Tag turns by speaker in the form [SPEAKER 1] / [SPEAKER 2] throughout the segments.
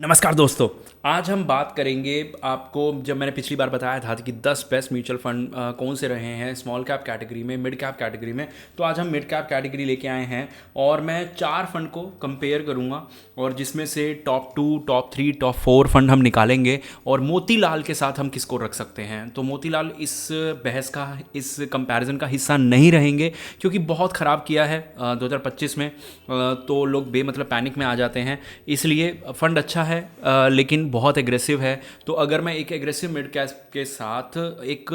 [SPEAKER 1] नमस्कार दोस्तों। आज हम बात करेंगे आपको, जब मैंने पिछली बार बताया था कि 10 बेस्ट म्यूचुअल फंड कौन से रहे हैं स्मॉल कैप कैटेगरी में, मिड कैप कैटेगरी में, तो आज हम मिड कैप कैटेगरी लेके आए हैं और मैं 4 फंड को कंपेयर करूंगा और जिसमें से टॉप 2, टॉप 3, टॉप 4 फंड हम निकालेंगे और मोतीलाल के साथ हम किसको रख सकते हैं। तो मोतीलाल इस बहस का, इस कंपैरिजन का हिस्सा नहीं रहेंगे क्योंकि बहुत ख़राब किया है 2025 में, तो लोग बेमतलब पैनिक में आ जाते हैं। इसलिए फंड अच्छा है लेकिन बहुत एग्रेसिव है। तो अगर मैं एक एग्रेसिव मिड कैप के साथ एक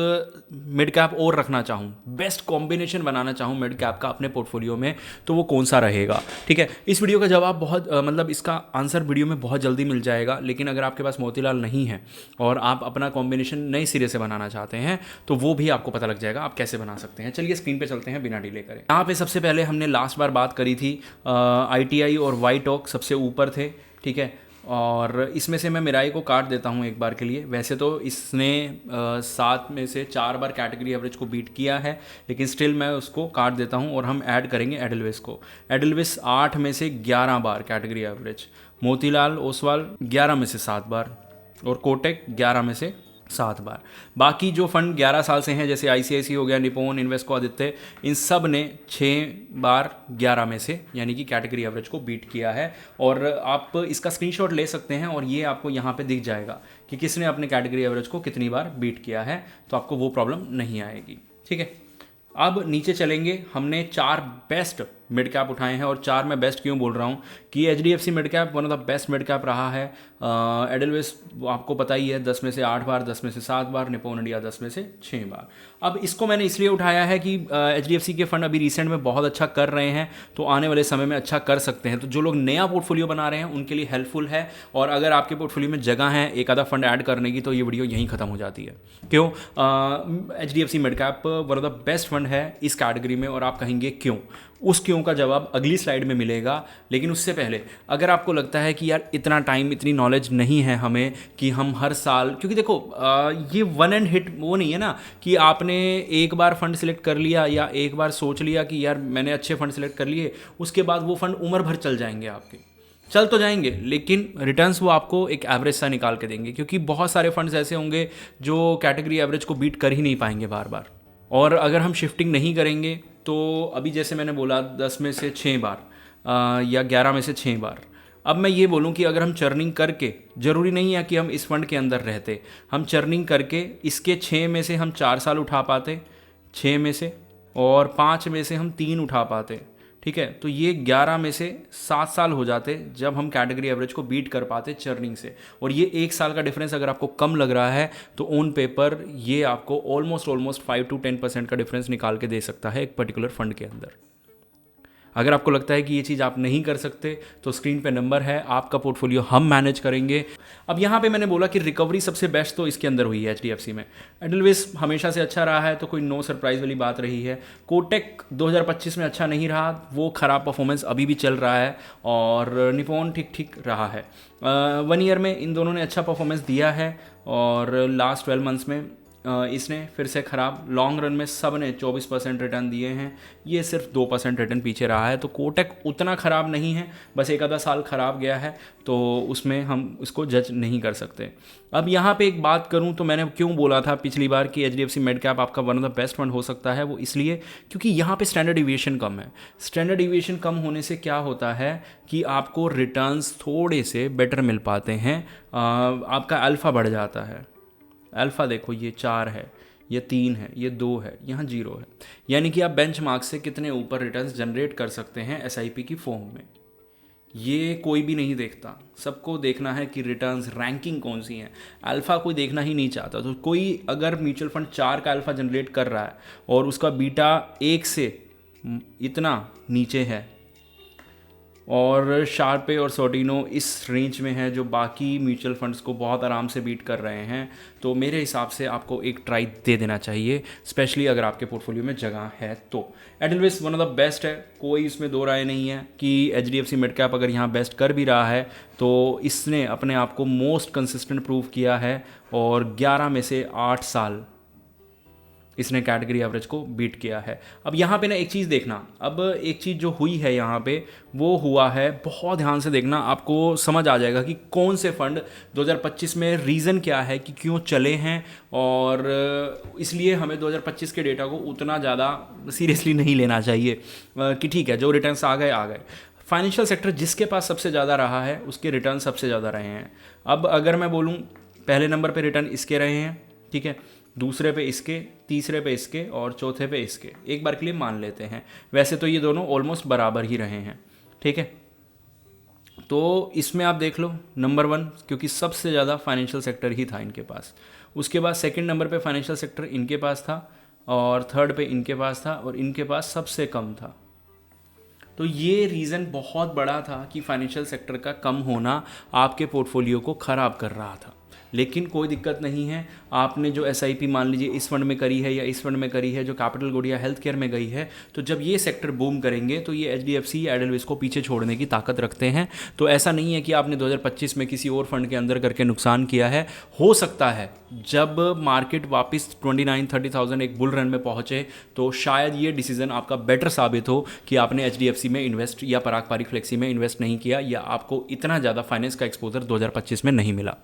[SPEAKER 1] मिड कैप और रखना चाहूँ, बेस्ट कॉम्बिनेशन बनाना चाहूँ मिड कैप का अपने पोर्टफोलियो में, तो वो कौन सा रहेगा। ठीक है, इस वीडियो का जवाब बहुत मतलब इसका आंसर वीडियो में बहुत जल्दी मिल जाएगा। लेकिन अगर आपके पास मोतीलाल नहीं है और आप अपना कॉम्बिनेशन नए सिरे से बनाना चाहते हैं तो वो भी आपको पता लग जाएगा आप कैसे बना सकते हैं। चलिए स्क्रीन पे चलते हैं बिना डिले करें। यहाँ पे सबसे पहले हमने लास्ट बार बात करी थी ITI और वाईटॉक सबसे ऊपर थे। ठीक है, और इसमें से मैं मिराई को काट देता हूँ एक बार के लिए। वैसे तो इसने 7 में से 4 बार कैटेगरी एवरेज को बीट किया है, लेकिन स्टिल मैं उसको काट देता हूँ और हम ऐड करेंगे एडलविस को। एडलविस 8 में से 11 बार कैटेगरी एवरेज, मोतीलाल ओसवाल 11 में से 7 बार और कोटक 11 में से 7 बार। बाकी जो फंड 11 साल से हैं जैसे ICICI हो गया, निप्पॉन, इन्वेस्को, आदित्य, इन सब ने 6 बार 11 में से यानी कि कैटेगरी एवरेज को बीट किया है। और आप इसका स्क्रीनशॉट ले सकते हैं और ये आपको यहाँ पे दिख जाएगा कि किसने अपने कैटेगरी एवरेज को कितनी बार बीट किया है, तो आपको वो प्रॉब्लम नहीं आएगी। ठीक है, अब नीचे चलेंगे। हमने 4 बेस्ट मिड कैप उठाए हैं और 4 मैं बेस्ट क्यों बोल रहा हूँ कि HDFC mid cap one of the best mid cap रहा है। एडलविस आपको पता ही है 10 में से 8 बार, 10 में से 7 बार, निप्पॉन इंडिया 10 में से 6 बार। अब इसको मैंने इसलिए उठाया है कि HDFC के फंड अभी रिसेंट में बहुत अच्छा कर रहे हैं, तो आने वाले समय में अच्छा कर सकते हैं। तो जो लोग नया पोर्टफोलियो बना रहे हैं उनके लिए हेल्पफुल है। और अगर आपके पोर्टफोलियो में जगह है एक आधा फंड ऐड करने की, तो ये वीडियो यहीं खत्म हो जाती है। क्यों? HDFC mid cap one of the best fund है इस कैटेगरी में। और आप कहेंगे क्यों? उस क्यों का जवाब अगली स्लाइड में मिलेगा। लेकिन उससे पहले अगर आपको लगता है कि यार इतना टाइम, इतनी नॉलेज नहीं है हमें कि हम हर साल, क्योंकि देखो ये वन एंड हिट वो नहीं है ना कि आपने एक बार फंड सिलेक्ट कर लिया या एक बार सोच लिया कि यार मैंने अच्छे फंड सिलेक्ट कर लिए, उसके बाद वो फंड उम्र भर चल जाएंगे आपके। चल तो जाएंगे लेकिन रिटर्न्स वो आपको एक एवरेज सा निकाल के देंगे, क्योंकि बहुत सारे फंड्स ऐसे होंगे जो कैटेगरी एवरेज को बीट कर ही नहीं पाएंगे बार बार। और अगर हम शिफ्टिंग नहीं करेंगे तो अभी जैसे मैंने बोला 10 में से 6 बार या 11 में से 6 बार। अब मैं ये बोलूँ कि अगर हम चर्निंग करके, ज़रूरी नहीं है कि हम इस फंड के अंदर रहते, हम चर्निंग करके इसके 6 में से हम 4 साल उठा पाते, 6 में से, और 5 में से हम 3 उठा पाते। ठीक है, तो ये 11 में से 7 साल हो जाते जब हम कैटेगरी एवरेज को बीट कर पाते चर्निंग से। और ये 1 साल का डिफरेंस अगर आपको कम लग रहा है तो ऑन पेपर ये आपको ऑलमोस्ट 5 to 10% का डिफरेंस निकाल के दे सकता है एक पर्टिकुलर फंड के अंदर। अगर आपको लगता है कि ये चीज़ आप नहीं कर सकते तो स्क्रीन पे नंबर है, आपका पोर्टफोलियो हम मैनेज करेंगे। अब यहाँ पे मैंने बोला कि रिकवरी सबसे बेस्ट तो इसके अंदर हुई है HDFC में। एडलविस हमेशा से अच्छा रहा है, तो कोई नो सरप्राइज वाली बात रही है। कोटक 2025 में अच्छा नहीं रहा, वो ख़राब परफॉर्मेंस अभी भी चल रहा है। और निप्पॉन ठीक ठीक रहा है। 1 ईयर में इन दोनों ने अच्छा परफॉर्मेंस दिया है और लास्ट 12 मंथ्स में इसने फिर से ख़राब। लॉन्ग रन में सब ने 24% रिटर्न दिए हैं, ये सिर्फ 2% रिटर्न पीछे रहा है। तो कोटक उतना ख़राब नहीं है, बस एक आधा साल ख़राब गया है, तो उसमें हम इसको जज नहीं कर सकते। अब यहाँ पे एक बात करूँ तो मैंने क्यों बोला था पिछली बार कि HDFC मिड कैप आपका one of the best fund हो सकता है, वो इसलिए क्योंकि यहाँ पे स्टैंडर्ड डिविएशन कम है। स्टैंडर्ड डिविएशन कम होने से क्या होता है कि आपको रिटर्न्स थोड़े से बेटर मिल पाते हैं, आपका अल्फ़ा बढ़ जाता है। अल्फ़ा देखो, ये 4 है, ये 3 है, ये 2 है, यहाँ 0 है। यानी कि आप बेंचमार्क से कितने ऊपर रिटर्न्स जनरेट कर सकते हैं SIP की फॉर्म में, ये कोई भी नहीं देखता। सबको देखना है कि रिटर्न्स रैंकिंग कौन सी है, अल्फ़ा कोई देखना ही नहीं चाहता। तो कोई अगर म्यूचुअल फंड 4 का अल्फ़ा जनरेट कर रहा है और उसका बीटा 1 से इतना नीचे है और शार्पे और सोटिनो इस रेंज में है जो बाकी म्यूचुअल फंड्स को बहुत आराम से बीट कर रहे हैं, तो मेरे हिसाब से आपको एक ट्राई दे देना चाहिए, स्पेशली अगर आपके पोर्टफोलियो में जगह है तो। एडलविस वन ऑफ द बेस्ट है, कोई इसमें दो राय नहीं है कि HDFC मिड कैप अगर यहाँ बेस्ट कर भी रहा है तो इसने अपने आप को मोस्ट कंसिस्टेंट प्रूव किया है। और 11 में से 8 साल इसने कैटेगरी एवरेज को बीट किया है। अब यहाँ पे ना एक चीज़ देखना, अब एक चीज़ जो हुई है यहाँ पे वो हुआ है, बहुत ध्यान से देखना, आपको समझ आ जाएगा कि कौन से फंड 2025 में रीज़न क्या है कि क्यों चले हैं, और इसलिए हमें 2025 के डेटा को उतना ज़्यादा सीरियसली नहीं लेना चाहिए कि ठीक है जो रिटर्न्स आ गए आ गए। फाइनेंशियल सेक्टर जिसके पास सबसे ज़्यादा रहा है उसके रिटर्न सबसे ज़्यादा रहे हैं। अब अगर मैं बोलूँ पहले नंबर पे रिटर्न इसके रहे हैं, ठीक है, दूसरे पे इसके, तीसरे पे इसके और चौथे पे इसके, एक बार के लिए मान लेते हैं। वैसे तो ये दोनों ऑलमोस्ट बराबर ही रहे हैं, ठीक है। तो इसमें आप देख लो नंबर 1, क्योंकि सबसे ज़्यादा फाइनेंशियल सेक्टर ही था इनके पास। उसके बाद सेकंड नंबर पे फाइनेंशियल सेक्टर इनके पास था, और थर्ड पे इनके पास था, और इनके पास सबसे कम था। तो ये रीज़न बहुत बड़ा था कि फाइनेंशियल सेक्टर का कम होना आपके पोर्टफोलियो को ख़राब कर रहा था। लेकिन कोई दिक्कत नहीं है, आपने जो एसआईपी मान लीजिए इस फंड में करी है या इस फंड में करी है जो कैपिटल गुड या हेल्थ केयर में गई है, तो जब ये सेक्टर बूम करेंगे तो ये एचडीएफसी या एडलवेस को पीछे छोड़ने की ताकत रखते हैं। तो ऐसा नहीं है कि आपने 2025 में किसी और फंड के अंदर करके नुकसान किया है। हो सकता है जब मार्केट वापस 29-30,000 एक बुल रन में पहुंचे तो शायद ये डिसीजन आपका बेटर साबित हो कि आपने एचडीएफसी में इन्वेस्ट या पराग पारिक फ्लेक्सी में इन्वेस्ट नहीं किया, या आपको इतना ज़्यादा फाइनेंस का एक्सपोजर 2025 में नहीं मिला।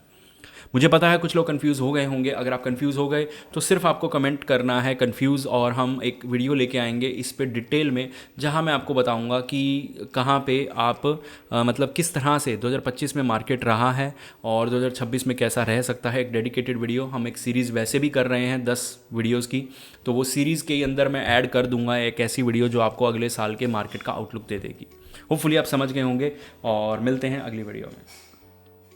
[SPEAKER 1] मुझे पता है कुछ लोग कंफ्यूज हो गए होंगे। अगर आप कंफ्यूज हो गए तो सिर्फ आपको कमेंट करना है कंफ्यूज, और हम एक वीडियो लेके आएंगे इस पे डिटेल में, जहां मैं आपको बताऊंगा कि कहां पे आप मतलब किस तरह से 2025 में मार्केट रहा है और 2026 में कैसा रह सकता है। एक डेडिकेटेड वीडियो, हम एक सीरीज़ वैसे भी कर रहे हैं 10 वीडियोज़ की, तो वो सीरीज़ के अंदर मैं ऐड कर दूंगा एक ऐसी वीडियो जो आपको अगले साल के मार्केट का आउटलुक दे देगी। होपफुली आप समझ गए होंगे, और मिलते हैं अगली वीडियो में।